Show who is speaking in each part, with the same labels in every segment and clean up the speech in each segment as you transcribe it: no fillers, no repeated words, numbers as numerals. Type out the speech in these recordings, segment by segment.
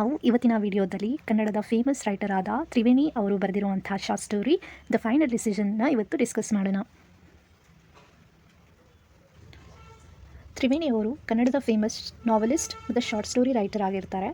Speaker 1: ನಾವು ಇವತ್ತಿನ ವಿಡಿಯೋದಲ್ಲಿ ಕನ್ನಡದ ಫೇಮಸ್ ರೈಟರ್ ಆದ ತ್ರಿವೇಣಿ ಅವರು ಬರೆದಿರುವಂತಹ ಶಾರ್ಟ್ ಸ್ಟೋರಿ ದ ಫೈನಲ್ ಡಿಸಿಷನ್ನ ಇವತ್ತು ಡಿಸ್ಕಸ್ ಮಾಡೋಣ. ತ್ರಿವೇಣಿ ಅವರು ಕನ್ನಡದ ಫೇಮಸ್ ನಾವೆಲಿಸ್ಟ್ ಮತ್ತು ಶಾರ್ಟ್ ಸ್ಟೋರಿ ರೈಟರ್ ಆಗಿರ್ತಾರೆ.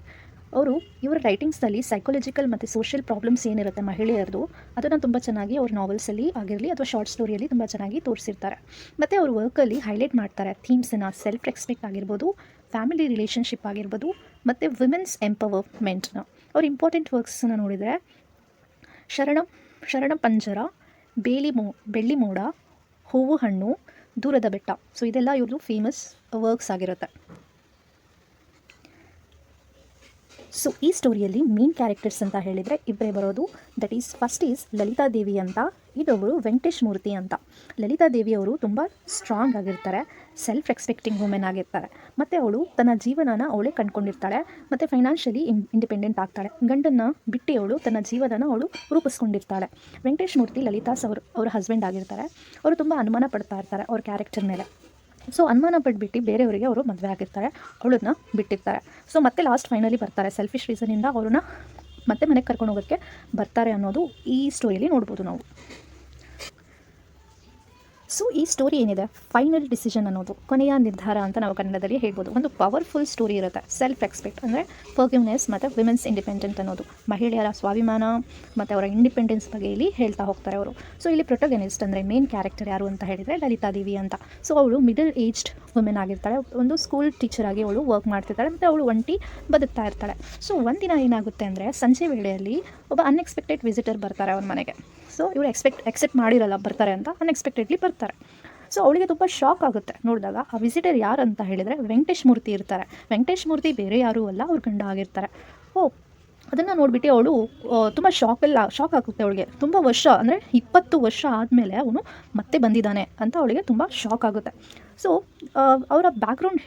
Speaker 1: ಅವರು ಇವರ ರೈಟಿಂಗ್ಸ್ನಲ್ಲಿ ಸೈಕಾಲಜಿಕಲ್ ಮತ್ತು ಸೋಷಿಯಲ್ ಪ್ರಾಬ್ಲಮ್ಸ್ ಏನಿರುತ್ತೆ ಮಹಿಳೆಯರದು, ಅದನ್ನು ತುಂಬ ಚೆನ್ನಾಗಿ ಅವ್ರ ನಾವೆಲ್ಸಲ್ಲಿ ಆಗಿರಲಿ ಅಥವಾ ಶಾರ್ಟ್ ಸ್ಟೋರಿಯಲ್ಲಿ ತುಂಬ ಚೆನ್ನಾಗಿ ತೋರಿಸಿರ್ತಾರೆ. ಮತ್ತು ಅವ್ರ ವರ್ಕಲ್ಲಿ ಹೈಲೈಟ್ ಮಾಡ್ತಾರೆ ಥೀಮ್ಸನ್ನು, ಸೆಲ್ಫ್ ರೆಸ್ಪೆಕ್ಟ್ ಆಗಿರ್ಬೋದು, ಫ್ಯಾಮಿಲಿ ರಿಲೇಷನ್ಶಿಪ್ ಆಗಿರ್ಬೋದು ಮತ್ತು ವಿಮೆನ್ಸ್ ಎಂಪವರ್ಮೆಂಟ್ನ. ಅವ್ರ ಇಂಪಾರ್ಟೆಂಟ್ ವರ್ಕ್ಸನ್ನು ನೋಡಿದರೆ ಶರಣ ಪಂಜರ, ಬೆಳ್ಳಿ ಮೋಡ, ಹೂವು ಹಣ್ಣು, ದೂರದ ಬೆಟ್ಟ. ಸೊ ಇದೆಲ್ಲ ಇವ್ರದ್ದು ಫೇಮಸ್ ವರ್ಕ್ಸ್ ಆಗಿರುತ್ತೆ. ಸೊ ಈ ಸ್ಟೋರಿಯಲ್ಲಿ ಮೇನ್ ಕ್ಯಾರೆಕ್ಟರ್ಸ್ ಅಂತ ಹೇಳಿದರೆ ಇಬ್ಬರೇ ಬರೋದು. ಫಸ್ಟ್ ಈಸ್ ಲಲಿತಾ ದೇವಿ ಅಂತ, ಇದೊಬ್ಬರು ವೆಂಕಟೇಶ್ ಮೂರ್ತಿ ಅಂತ. ಲಲಿತಾ ದೇವಿ ಅವರು ತುಂಬ ಸ್ಟ್ರಾಂಗ್ ಆಗಿರ್ತಾರೆ, ಸೆಲ್ಫ್ ರೆಸ್ಪೆಕ್ಟಿಂಗ್ ವುಮೆನ್ ಆಗಿರ್ತಾರೆ. ಮತ್ತು ಅವಳು ತನ್ನ ಜೀವನನ ಅವಳೇ ಕಂಡುಕೊಂಡಿರ್ತಾಳೆ ಮತ್ತು ಫೈನಾನ್ಷಿಯಲಿ ಇಂಡಿಪೆಂಡೆಂಟ್ ಆಗ್ತಾಳೆ. ಗಂಡನ್ನು ಬಿಟ್ಟು ಅವಳು ತನ್ನ ಜೀವನನ ಅವಳು ರೂಪಿಸ್ಕೊಂಡಿರ್ತಾಳೆ. ವೆಂಕಟೇಶ್ ಮೂರ್ತಿ ಲಲಿತಾಸ್ ಅವ್ರ ಹಸ್ಬೆಂಡ್ ಆಗಿರ್ತಾರೆ. ಅವರು ತುಂಬ ಅನುಮಾನ ಪಡ್ತಾ ಇರ್ತಾರೆ ಅವ್ರ ಕ್ಯಾರೆಕ್ಟರ್ ಮೇಲೆ. ಸೊ ಅನುಮಾನ ಪಟ್ಬಿಟ್ಟು ಬೇರೆಯವರಿಗೆ ಅವರು ಮದುವೆ ಆಗಿರ್ತಾರೆ, ಅವಳನ್ನ ಬಿಟ್ಟಿರ್ತಾರೆ. ಸೊ ಮತ್ತೆ ಲಾಸ್ಟ್ ಫೈನಲಿ ಬರ್ತಾರೆ, ಸೆಲ್ಫಿಶ್ ರೀಸನಿಂದ ಅವ್ರನ್ನ ಮತ್ತೆ ಮನೆಗೆ ಕರ್ಕೊಂಡು ಹೋಗೋಕ್ಕೆ ಬರ್ತಾರೆ ಅನ್ನೋದು ಈ ಸ್ಟೋರಿಯಲ್ಲಿ ನೋಡ್ಬೋದು ನಾವು. ಸೊ ಈ ಸ್ಟೋರಿ ಏನಿದೆ, ಫೈನಲ್ ಡಿಸಿಷನ್ ಅನ್ನೋದು, ಕೊನೆಯ ನಿರ್ಧಾರ ಅಂತ ನಾವು ಕನ್ನಡದಲ್ಲಿ ಹೇಳ್ಬೋದು. ಒಂದು ಪವರ್ಫುಲ್ ಸ್ಟೋರಿ ಇರುತ್ತೆ. ಸೆಲ್ಫ್ ರೆಸ್ಪೆಕ್ಟ್ ಅಂದರೆ ಫರ್ಗಿವ್ನೆಸ್ ಮತ್ತು ವಿಮೆನ್ಸ್ ಇಂಡಿಪೆಂಡೆಂಟ್ ಅನ್ನೋದು, ಮಹಿಳೆಯರ ಸ್ವಾಭಿಮಾನ ಮತ್ತು ಅವರ ಇಂಡಿಪೆಂಡೆನ್ಸ್ ಬಗ್ಗೆ ಇಲ್ಲಿ ಹೇಳ್ತಾ ಹೋಗ್ತಾರೆ ಅವರು. ಸೊ ಇಲ್ಲಿ ಪ್ರೊಟೋಗನಿಸ್ಟ್ ಅಂದರೆ ಮೇನ್ ಕ್ಯಾರೆಕ್ಟರ್ ಯಾರು ಅಂತ ಹೇಳಿದರೆ ಲಲಿತಾ ದೇವಿ ಅಂತ. ಸೊ ಅವಳು ಮಿಡಲ್ ಏಜ್ಡ್ ವುಮೆನ್ ಆಗಿರ್ತಾಳೆ, ಒಂದು ಸ್ಕೂಲ್ ಟೀಚರ್ ಆಗಿ ಅವಳು ವರ್ಕ್ ಮಾಡ್ತಿರ್ತಾಳೆ ಮತ್ತು ಅವಳು ಒಂಟಿ ಬದುಕ್ತಾ ಇರ್ತಾಳೆ. ಸೊ ಒಂದಿನ ಏನಾಗುತ್ತೆ ಅಂದರೆ ಸಂಜೆ ವೇಳೆಯಲ್ಲಿ ಒಬ್ಬ ಅನ್ಎಕ್ಸ್ಪೆಕ್ಟೆಡ್ ವಿಸಿಟರ್ ಬರ್ತಾರೆ ಅವ್ರ ಮನೆಗೆ. ಸೊ ಇವರು ಎಕ್ಸೆಪ್ಟ್ ಮಾಡಿರಲ್ಲ ಬರ್ತಾರೆ ಅಂತ, ಅನ್ಎಕ್ಸ್ಪೆಕ್ಟೆಡ್ಲಿ ಬರ್ತಾರೆ. ಸೊ ಅವಳಿಗೆ ತುಂಬ ಶಾಕ್ ಆಗುತ್ತೆ ನೋಡಿದಾಗ. ಆ ವಿಸಿಟರ್ ಯಾರು ಅಂತ ಹೇಳಿದರೆ ವೆಂಕಟೇಶ್ ಮೂರ್ತಿ ಇರ್ತಾರೆ. ವೆಂಕಟೇಶ್ ಮೂರ್ತಿ ಬೇರೆ ಯಾರೂ ಅಲ್ಲ, ಅವ್ರ ಗಂಡ ಆಗಿರ್ತಾರೆ. ಅದನ್ನು ನೋಡಿಬಿಟ್ಟು ಅವಳು ತುಂಬ ಶಾಕ್ ಆಗುತ್ತೆ ಅವಳಿಗೆ. ತುಂಬ ವರ್ಷ ಅಂದರೆ 20 ವರ್ಷ ಆದಮೇಲೆ ಅವನು ಮತ್ತೆ ಬಂದಿದ್ದಾನೆ ಅಂತ ಅವಳಿಗೆ ತುಂಬ ಶಾಕ್ ಆಗುತ್ತೆ. ಸೊ ಅವರ ಬ್ಯಾಕ್ಗ್ರೌಂಡ್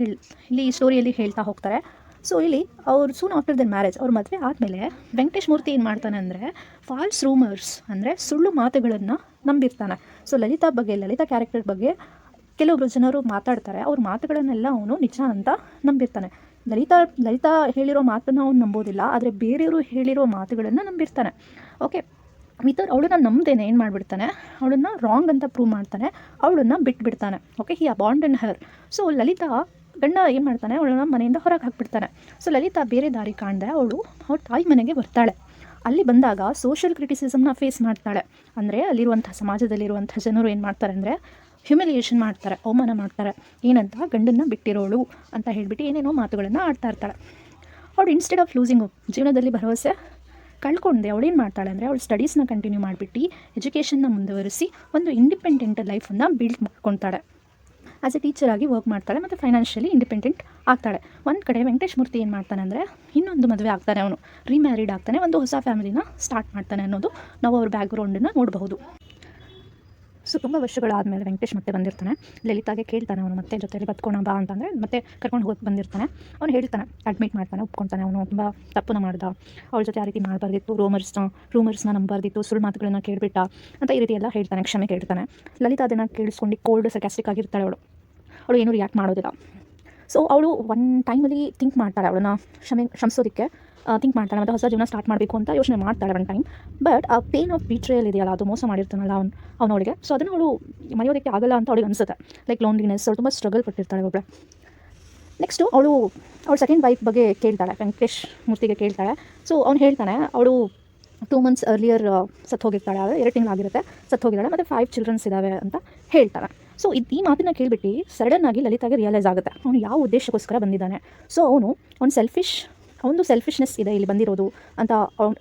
Speaker 1: ಇಲ್ಲಿ ಸ್ಟೋರಿಯಲ್ಲಿ ಹೇಳ್ತಾ ಹೋಗ್ತಾರೆ. ಸೊ ಇಲ್ಲಿ ಅವ್ರು ಸೂನ್ ಆಫ್ಟರ್ ದರ್ ಮ್ಯಾರೇಜ್, ಅವ್ರ ಮದುವೆ ಆದಮೇಲೆ ವೆಂಕಟೇಶ್ ಮೂರ್ತಿ ಏನು ಮಾಡ್ತಾನೆ ಅಂದರೆ ಫಾಲ್ಸ್ ರೂಮರ್ಸ್ ಅಂದರೆ ಸುಳ್ಳು ಮಾತುಗಳನ್ನು ನಂಬಿರ್ತಾನೆ. ಸೊ ಲಲಿತಾ ಕ್ಯಾರೆಕ್ಟರ್ ಬಗ್ಗೆ ಕೆಲವೊಬ್ಬರು ಜನರು ಮಾತಾಡ್ತಾರೆ, ಅವ್ರ ಮಾತುಗಳನ್ನೆಲ್ಲ ಅವನು ನಿಜ ಅಂತ ನಂಬಿರ್ತಾನೆ. ಲಲಿತಾ ಹೇಳಿರೋ ಮಾತನ್ನು ಅವ್ನು ನಂಬೋದಿಲ್ಲ, ಆದರೆ ಬೇರೆಯವರು ಹೇಳಿರೋ ಮಾತುಗಳನ್ನು ನಂಬಿರ್ತಾನೆ. ಓಕೆ, ಅವಳನ್ನ ನಂಬ್ದೇನೆ ಏನು ಮಾಡಿಬಿಡ್ತಾನೆ, ಅವಳನ್ನು ರಾಂಗ್ ಅಂತ ಪ್ರೂವ್ ಮಾಡ್ತಾನೆ, ಅವಳನ್ನು ಬಿಟ್ಬಿಡ್ತಾನೆ. ಓಕೆ, ಹಿ ಅಬಾಂಡನ್ ಹರ್. ಸೊ ಲಲಿತಾ ಗಂಡ ಏನು ಮಾಡ್ತಾನೆ, ಅವಳನ್ನ ಮನೆಯಿಂದ ಹೊರಗೆ ಹಾಕ್ಬಿಡ್ತಾನೆ. ಸೊ ಲಲಿತಾ ಬೇರೆ ದಾರಿ ಕಾಣದೆ ಅವಳು ಅವ್ರ ತಾಯಿ ಮನೆಗೆ ಬರ್ತಾಳೆ. ಅಲ್ಲಿ ಬಂದಾಗ ಸೋಷಿಯಲ್ ಕ್ರಿಟಿಸಿಸಮ್ನ ಫೇಸ್ ಮಾಡ್ತಾಳೆ. ಅಂದರೆ ಅಲ್ಲಿರುವಂಥ ಸಮಾಜದಲ್ಲಿರುವಂಥ ಜನರು ಏನು ಮಾಡ್ತಾರೆ ಅಂದರೆ ಹ್ಯುಮಿಲಿಯೇಷನ್ ಮಾಡ್ತಾರೆ, ಅವಮಾನ ಮಾಡ್ತಾರೆ. ಏನಂತ, ಗಂಡನ್ನು ಬಿಟ್ಟಿರೋಳು ಅಂತ ಹೇಳಿಬಿಟ್ಟು ಏನೇನೋ ಮಾತುಗಳನ್ನು ಆಡ್ತಾ ಇರ್ತಾಳೆ. ಅವಳು ಇನ್ಸ್ಟೆಡ್ ಆಫ್ ಲೂಸಿಂಗ್, ಜೀವನದಲ್ಲಿ ಭರವಸೆ ಕಳ್ಕೊಂಡೆ ಅವಳೇನು ಮಾಡ್ತಾಳೆ ಅಂದರೆ ಅವಳು ಸ್ಟಡೀಸ್ನ ಕಂಟಿನ್ಯೂ ಮಾಡಿಬಿಟ್ಟು ಎಜುಕೇಷನ್ನ ಮುಂದುವರಿಸಿ ಒಂದು ಇಂಡಿಪೆಂಡೆಂಟ್ ಲೈಫನ್ನು ಬಿಲ್ಡ್ ಮಾಡ್ಕೊತಾಳೆ. ಆ್ಯಸ್ ಎ ಟೀಚರ್ ಆಗಿ ವರ್ಕ್ ಮಾಡ್ತಾಳೆ ಮತ್ತು ಫೈನಾನ್ಷಿಯಲಿ ಇಂಡಿಪೆಂಡೆಂಟ್ ಆಗ್ತಾಳೆ. ಒಂದು ಕಡೆ ವೆಂಕಟೇಶ್ ಮೂರ್ತಿ ಏನು ಮಾಡ್ತಾನೆ ಅಂದರೆ ಇನ್ನೊಂದು ಮದುವೆ ಆಗ್ತಾನೆ, ಅವನು ರೀಮ್ಯಾರಿಡ್ ಆಗ್ತಾನೆ, ಒಂದು ಹೊಸ ಫ್ಯಾಮಿಲಿನ ಸ್ಟಾರ್ಟ್ ಮಾಡ್ತಾನೆ ಅನ್ನೋದು ನಾವು ಅವ್ರ ಬ್ಯಾಕ್ಗ್ರೌಂಡನ್ನು ನೋಡಬಹುದು. ಸೊ ತುಂಬ ವರ್ಷಗಳಾದಮೇಲೆ ವೆಂಕಟೇಶ್ ಮತ್ತೆ ಬಂದಿರ್ತಾನೆ. ಲಲಿತಾಗೆ ಕೇಳ್ತಾನೆ ಅವನು ಮತ್ತೆ ಜೊತೆಲಿ ಬದುಕೋಣ ಬಾ ಅಂತಂದರೆ ಮತ್ತೆ ಕರ್ಕೊಂಡು ಹೋಗಿ ಬಂದಿರ್ತಾನೆ. ಅವನು ಹೇಳ್ತಾನೆ, ಅಡ್ಮಿಟ್ ಮಾಡ್ತಾನೆ, ಒಪ್ಕೊತಾನೆ, ಅವನು ತುಂಬ ತಪ್ಪನ್ನು ಮಾಡ್ದ, ಅವಳ ಜೊತೆ ಆ ರೀತಿ ಮಾಡಬಾರ್ದಿತ್ತು, ರೂಮರ್ಸ್ನ ನಂಬಾರ್ದಿತ್ತು, ಸುಳ್ಳು ಮಾತುಗಳನ್ನ ಕೇಳಿಬಿಟ್ಟ ಅಂತ ಈ ರೀತಿ ಎಲ್ಲ ಹೇಳ್ತಾನೆ, ಕ್ಷಮೆ ಕೇಳ್ತಾನೆ. ಲಲಿತಾ ಅದನ್ನು ಕೇಳಿಸ್ಕೊಂಡು ಕೋಲ್ಡ್ ಸರ್ಕ್ಯಾಸ್ಟಿಕ್ ಆಗಿರ್ತಾಳೆ. ಅವಳು ಏನೂ ರಿಯಾಕ್ಟ್ ಮಾಡೋದಿಲ್ಲ. ಸೊ ಅವಳು ಒನ್ ಟೈಮಲ್ಲಿ ಥಿಂಕ್ ಮಾಡ್ತಾಳೆ, ಅವಳನ್ನ ಕ್ಷಮಿಸೋದಕ್ಕೆ ಥಿಂಕ್ ಮಾಡ್ತಾಳೆ ಮತ್ತು ಹೊಸ ಜೀವನ ಸ್ಟಾರ್ಟ್ ಮಾಡಬೇಕು ಅಂತ ಯೋಚನೆ ಮಾಡ್ತಾಳೆ ಒನ್ ಟೈಮ್. ಬಟ್ ಆ ಪೇನ್ ಆಫ್ ಬಿಟ್ರೇಯಲ್ ಇದೆಯಲ್ಲ, ಅದು ಮೋಸ ಮಾಡಿರ್ತಾನಲ್ಲ ಅವನವಳಿಗೆ. ಸೊ ಅದನ್ನು ಅವಳು ಮರೆಯೋದಕ್ಕೆ ಆಗಲ್ಲ ಅಂತ ಅವಳಿಗೆ ಅನಿಸುತ್ತೆ. ಲೈಕ್ ಲೋನ್ಲಿನೆಸ್, ಅವಳು ತುಂಬ ಸ್ಟ್ರಗಲ್ ಪಟ್ಟಿರ್ತಾಳೆ ಒಬ್ಬಳೆ. ನೆಕ್ಸ್ಟು ಅವಳು ಸೆಕೆಂಡ್ ವೈಫ್ ಬಗ್ಗೆ ಕೇಳ್ತಾಳೆ, ವೆಂಕಟೇಶ್ ಮೂರ್ತಿಗೆ ಕೇಳ್ತಾಳೆ. ಸೊ ಅವ್ನು ಹೇಳ್ತಾನೆ, ಅವಳು 2 months ಅರ್ಲಿಯರ್ ಸತ್ತು ಹೋಗಿರ್ತಾಳೆ, ಆದರೆ 2 ತಿಂಗಳಾಗಿರುತ್ತೆ ಸತ್ತು ಹೋಗಿದ್ದಾಳೆ ಮತ್ತು 5 ಚಿಲ್ಡ್ರನ್ಸ್ ಇದ್ದಾವೆ ಅಂತ ಹೇಳ್ತಾಳೆ. ಸೊ ಈ ಮಾತನ್ನು ಕೇಳಿಬಿಟ್ಟು ಸಡನ್ನಾಗಿ ಲಲಿತಾಗೆ ರಿಯಲೈಸ್ ಆಗುತ್ತೆ ಅವನು ಯಾವ ಉದ್ದೇಶಕ್ಕೋಸ್ಕರ ಬಂದಿದ್ದಾನೆ. ಸೊ ಅವನು ಸೆಲ್ಫಿಶ್ನೆಸ್ ಇದೆ ಇಲ್ಲಿ ಬಂದಿರೋದು ಅಂತ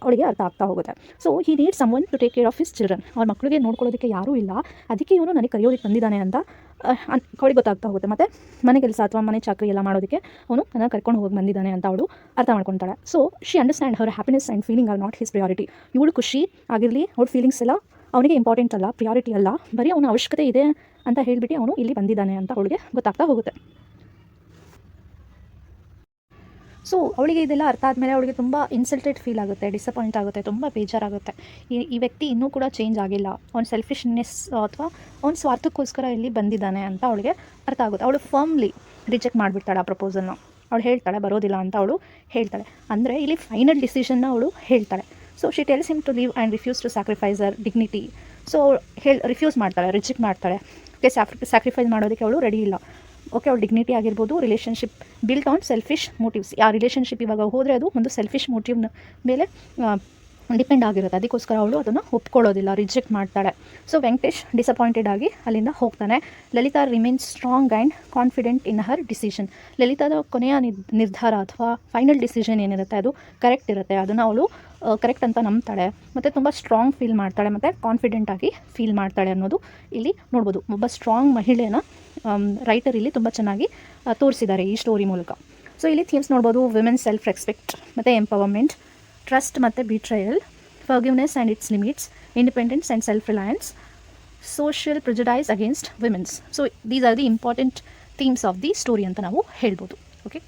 Speaker 1: ಅವಳಿಗೆ ಅರ್ಥ ಆಗ್ತಾ ಹೋಗುತ್ತೆ. So he need someone to take care of his children. ಅವ್ರ ಮಕ್ಕಳಿಗೆ ನೋಡ್ಕೊಳ್ಳೋದಕ್ಕೆ ಯಾರೂ ಇಲ್ಲ, ಅದಕ್ಕೆ ಇವನು ನನಗೆ ಕರೆಯೋದಕ್ಕೆ ಬಂದಿದ್ದಾನೆ ಅಂತ ಅವಳಿಗೆ ಗೊತ್ತಾಗ್ತಾ ಹೋಗುತ್ತೆ. ಮತ್ತು ಮನೆ ಕೆಲಸ ಅಥವಾ ಮನೆ ಚಾಕರಿ ಎಲ್ಲ ಮಾಡೋದಕ್ಕೆ ಅವನು ನನ್ನ ಕರ್ಕೊಂಡು ಹೋಗಿ ಬಂದಿದ್ದಾನೆ ಅಂತ ಅವಳು ಅರ್ಥ ಮಾಡ್ಕೊತಾಳೆ. So she understand her happiness and feeling are not his priority. ಇವಳು ಖುಷಿ ಆಗಿರಲಿ, ಅವ್ಳ ಫೀಲಿಂಗ್ಸ್ ಎಲ್ಲ ಅವನಿಗೆ ಇಂಪಾರ್ಟೆಂಟ್ ಅಲ್ಲ, ಪ್ರಿಯಾರಿಟಿ ಅಲ್ಲ, ಬರೀ ಅವನ ಅವಶ್ಯಕತೆ ಇದೆ ಅಂತ ಹೇಳಿಬಿಟ್ಟು ಅವನು ಇಲ್ಲಿ ಬಂದಿದ್ದಾನೆ ಅಂತ ಅವಳಿಗೆ ಗೊತ್ತಾಗ್ತಾ ಹೋಗುತ್ತೆ. ಸೊ ಅವಳಿಗೆ ಇದೆಲ್ಲ ಅರ್ಥ ಆದಮೇಲೆ ಅವಳಿಗೆ ತುಂಬ ಇನ್ಸಲ್ಟೆಡ್ ಫೀಲ್ ಆಗುತ್ತೆ, ಡಿಸಪಾಯಿಂಟ್ ಆಗುತ್ತೆ, ತುಂಬ ಬೇಜಾರಾಗುತ್ತೆ. ಈ ವ್ಯಕ್ತಿ ಇನ್ನೂ ಕೂಡ ಚೇಂಜ್ ಆಗಿಲ್ಲ, ಅವ್ನ ಸೆಲ್ಫಿಶ್ನೆಸ್ ಅಥವಾ ಅವ್ನ ಸ್ವಾರ್ಥಕ್ಕೋಸ್ಕರ ಇಲ್ಲಿ ಬಂದಿದ್ದಾನೆ ಅಂತ ಅವಳಿಗೆ ಅರ್ಥ ಆಗುತ್ತೆ. ಅವಳು ಫರ್ಮ್ಲಿ ರಿಜೆಕ್ಟ್ ಮಾಡಿಬಿಡ್ತಾಳೆ ಆ ಪ್ರಪೋಸಲ್ನ. ಅವಳು ಹೇಳ್ತಾಳೆ ಬರೋದಿಲ್ಲ ಅಂತ ಅವಳು ಹೇಳ್ತಾಳೆ. ಅಂದರೆ ಇಲ್ಲಿ ಫೈನಲ್ ಡಿಸಿಷನ್ನ ಅವಳು ಹೇಳ್ತಾಳೆ. So she tells him to leave and refuse to sacrifice her dignity. So refuse ಮಾಡ್ತಾಳೆ, ರಿಜೆಕ್ಟ್ ಮಾಡ್ತಾಳೆ. ಓಕೆ, ಸ್ಯಾಕ್ರಿಫೈಸ್ ಮಾಡೋದಕ್ಕೆ ಅವಳು ರೆಡಿ ಇಲ್ಲ. ಓಕೆ, ಅವಳು ಡಿಗ್ನಿಟಿ ಆಗಿರ್ಬೋದು, relationship built on selfish motives. ಆ ರಿಲೇಷನ್ಶಿಪ್ ಇವಾಗ ಹೋದರೆ ಅದು ಒಂದು ಸೆಲ್ಫಿಶ್ ಮೋಟಿವ್ನ ಮೇಲೆ ಡಿಪೆಂಡ್ ಆಗಿರುತ್ತೆ. ಅದಕ್ಕೋಸ್ಕರ ಅವಳು ಅದನ್ನು ಒಪ್ಕೊಳ್ಳೋದಿಲ್ಲ, ರಿಜೆಕ್ಟ್ ಮಾಡ್ತಾಳೆ. ಸೊ ವೆಂಕಟೇಶ್ ಡಿಸಪಾಯಿಂಟೆಡ್ ಆಗಿ ಅಲ್ಲಿಂದ ಹೋಗ್ತಾನೆ. Lalitha remains strong and confident in her decision. ಲಲಿತಾದ ಕೊನೆಯ ನಿರ್ಧಾರ ಅಥವಾ ಫೈನಲ್ ಡಿಸಿಷನ್ ಏನಿರುತ್ತೆ ಅದು ಕರೆಕ್ಟ್ ಇರುತ್ತೆ. ಅದನ್ನು ಅವಳು ಕರೆಕ್ಟ್ ಅಂತ ನಂಬ್ತಾಳೆ ಮತ್ತು ತುಂಬ ಸ್ಟ್ರಾಂಗ್ ಫೀಲ್ ಮಾಡ್ತಾಳೆ ಮತ್ತು ಕಾನ್ಫಿಡೆಂಟಾಗಿ ಫೀಲ್ ಮಾಡ್ತಾಳೆ ಅನ್ನೋದು ಇಲ್ಲಿ ನೋಡ್ಬೋದು. ಒಬ್ಬ ಸ್ಟ್ರಾಂಗ್ ಮಹಿಳೆನ ರೈಟರ್ ಇಲ್ಲಿ ತುಂಬ ಚೆನ್ನಾಗಿ ತೋರಿಸಿದ್ದಾರೆ ಈ ಸ್ಟೋರಿ ಮೂಲಕ. ಸೊ ಇಲ್ಲಿ ಥೀಮ್ಸ್ ನೋಡ್ಬೋದು: ವಿಮೆನ್ ಸೆಲ್ಫ್ ರೆಸ್ಪೆಕ್ಟ್ ಮತ್ತು ಎಂಪವರ್ಮೆಂಟ್, ಟ್ರಸ್ಟ್ ಮತ್ತು betrayal, forgiveness and its limits, independence and self reliance, social prejudice against womens. So these are the important themes of the story ಅಂತ ನಾವು ಹೇಳ್ಬೋದು. ಓಕೆ.